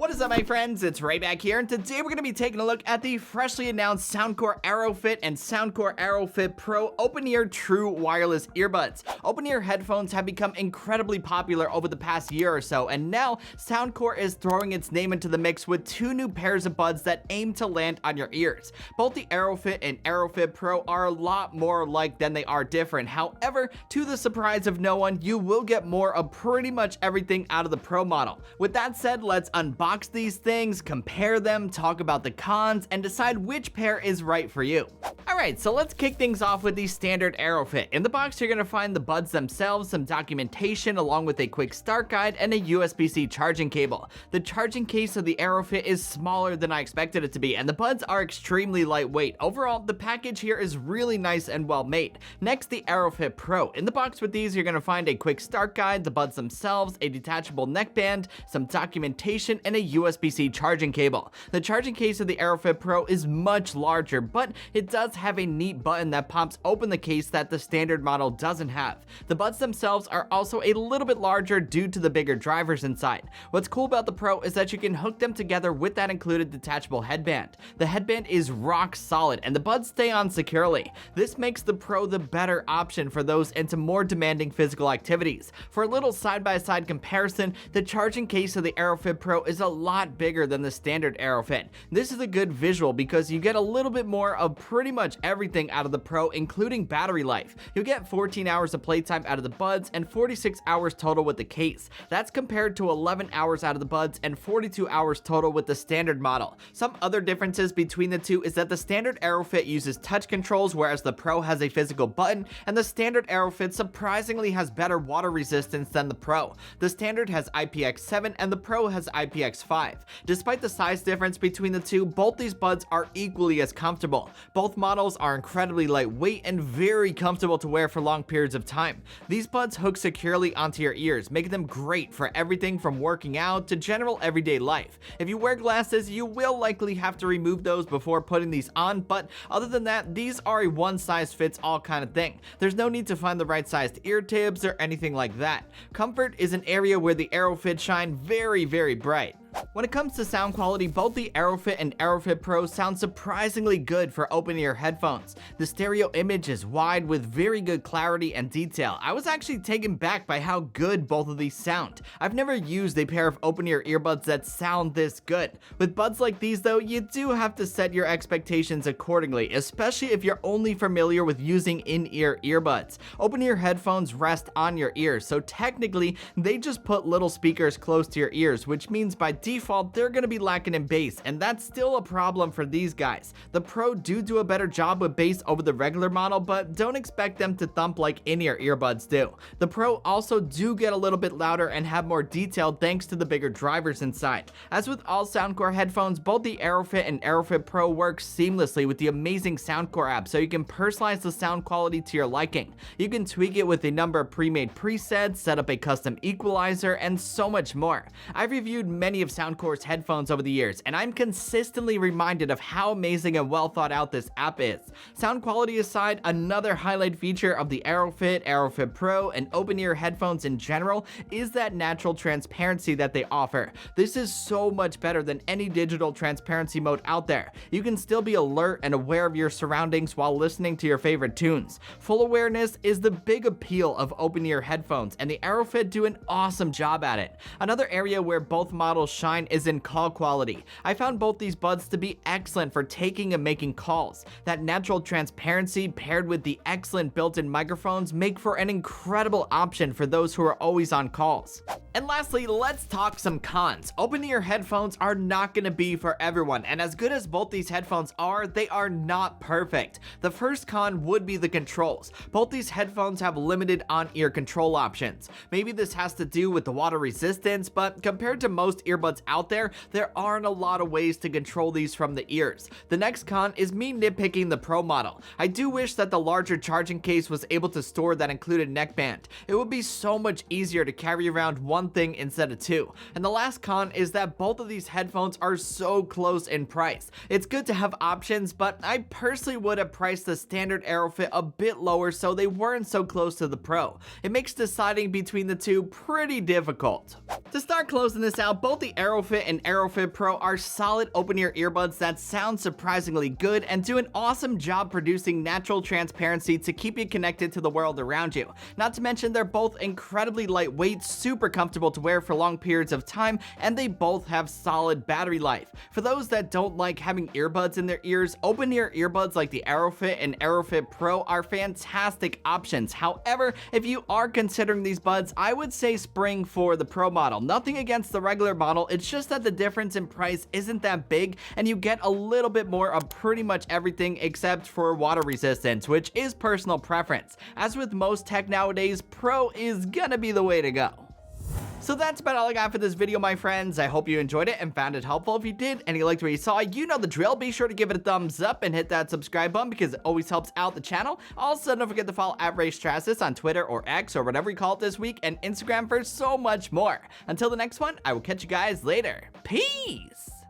What is up, my friends? It's Ray back here, and today we're going to be taking a look at the freshly announced soundcore AeroFit and soundcore AeroFit Pro open-ear true wireless earbuds. Open-ear headphones have become incredibly popular over the past year or so, and now soundcore is throwing its name into the mix with two new pairs of buds that aim to land on your ears. Both the AeroFit and AeroFit Pro are a lot more alike than they are different. However, to the surprise of no one, you will get more of pretty much everything out of the Pro model. With that said, let's unbox these things, compare them, talk about the cons, and decide which pair is right for you. Alright, so let's kick things off with the standard AeroFit. In the box, you're going to find the buds themselves, some documentation, along with a quick start guide and a USB-C charging cable. The charging case of the AeroFit is smaller than I expected it to be, and the buds are extremely lightweight. Overall, the package here is really nice and well made. Next, the AeroFit Pro. In the box with these, you're going to find a quick start guide, the buds themselves, a detachable neckband, some documentation, and a USB-C charging cable. The charging case of the AeroFit Pro is much larger, but it does have a neat button that pops open the case that the standard model doesn't have. The buds themselves are also a little bit larger due to the bigger drivers inside. What's cool about the Pro is that you can hook them together with that included detachable headband. The headband is rock solid and the buds stay on securely. This makes the Pro the better option for those into more demanding physical activities. For a little side-by-side comparison, the charging case of the AeroFit Pro is a lot bigger than the standard AeroFit. This is a good visual because you get a little bit more of pretty much everything out of the Pro, including battery life. You'll get 14 hours of playtime out of the buds and 46 hours total with the case. That's compared to 11 hours out of the buds and 42 hours total with the standard model. Some other differences between the two is that the standard AeroFit uses touch controls, whereas the Pro has a physical button, and the standard AeroFit surprisingly has better water resistance than the Pro. The standard has IPX7 and the Pro has IPX5. Despite the size difference between the two, both these buds are equally as comfortable. Both models are incredibly lightweight and very comfortable to wear for long periods of time. These buds hook securely onto your ears, making them great for everything from working out to general everyday life. If you wear glasses, you will likely have to remove those before putting these on, but other than that, these are a one-size-fits-all kind of thing. There's no need to find the right sized ear tips or anything like that. Comfort is an area where the AeroFit shine very, very bright. When it comes to sound quality, both the AeroFit and AeroFit Pro sound surprisingly good for open-ear headphones. The stereo image is wide with very good clarity and detail. I was actually taken back by how good both of these sound. I've never used a pair of open-ear earbuds that sound this good. With buds like these though, you do have to set your expectations accordingly, especially if you're only familiar with using in-ear earbuds. Open-ear headphones rest on your ears, so technically they just put little speakers close to your ears, which means by default they're going to be lacking in bass, and that's still a problem for these guys. The Pro do a better job with bass over the regular model, but don't expect them to thump like in-ear earbuds do. The Pro also do get a little bit louder and have more detail thanks to the bigger drivers inside. As with all soundcore headphones, both the AeroFit and AeroFit Pro work seamlessly with the amazing soundcore app, so you can personalize the sound quality to your liking. You can tweak it with a number of pre-made presets, set up a custom equalizer, and so much more. I've reviewed many of soundcore's headphones over the years, and I'm consistently reminded of how amazing and well thought out this app is. Sound quality aside, another highlight feature of the AeroFit, AeroFit Pro, and open-ear headphones in general is that natural transparency that they offer. This is so much better than any digital transparency mode out there. You can still be alert and aware of your surroundings while listening to your favorite tunes. Full awareness is the big appeal of open-ear headphones, and the AeroFit do an awesome job at it. Another area where both models shine is in call quality. I found both these buds to be excellent for taking and making calls. That natural transparency paired with the excellent built-in microphones make for an incredible option for those who are always on calls. And lastly, let's talk some cons. Open-ear headphones are not going to be for everyone, and as good as both these headphones are, they are not perfect. The first con would be the controls. Both these headphones have limited on-ear control options. Maybe this has to do with the water resistance, but compared to most earbuds out there aren't a lot of ways to control these from the ears. The next con is me nitpicking the Pro model. I do wish that the larger charging case was able to store that included neckband. It would be so much easier to carry around one one thing instead of two. And the last con is that both of these headphones are so close in price. It's good to have options, but I personally would have priced the standard AeroFit a bit lower so they weren't so close to the Pro. It makes deciding between the two pretty difficult. To start closing this out, both the AeroFit and AeroFit Pro are solid open-ear earbuds that sound surprisingly good and do an awesome job producing natural transparency to keep you connected to the world around you. Not to mention they're both incredibly lightweight, super comfortable to wear for long periods of time, and they both have solid battery life. For those that don't like having earbuds in their ears, open-ear earbuds like the AeroFit and AeroFit Pro are fantastic options. However, if you are considering these buds, I would say spring for the Pro model. Nothing against the regular model, it's just that the difference in price isn't that big and you get a little bit more of pretty much everything except for water resistance, which is personal preference. As with most tech nowadays, Pro is gonna be the way to go. So that's about all I got for this video, my friends. I hope you enjoyed it and found it helpful. If you did and you liked what you saw, you know the drill. Be sure to give it a thumbs up and hit that subscribe button because it always helps out the channel. Also, don't forget to follow @Raymond Strazdas on Twitter or X or whatever you call it this week, and Instagram for so much more. Until the next one, I will catch you guys later. Peace!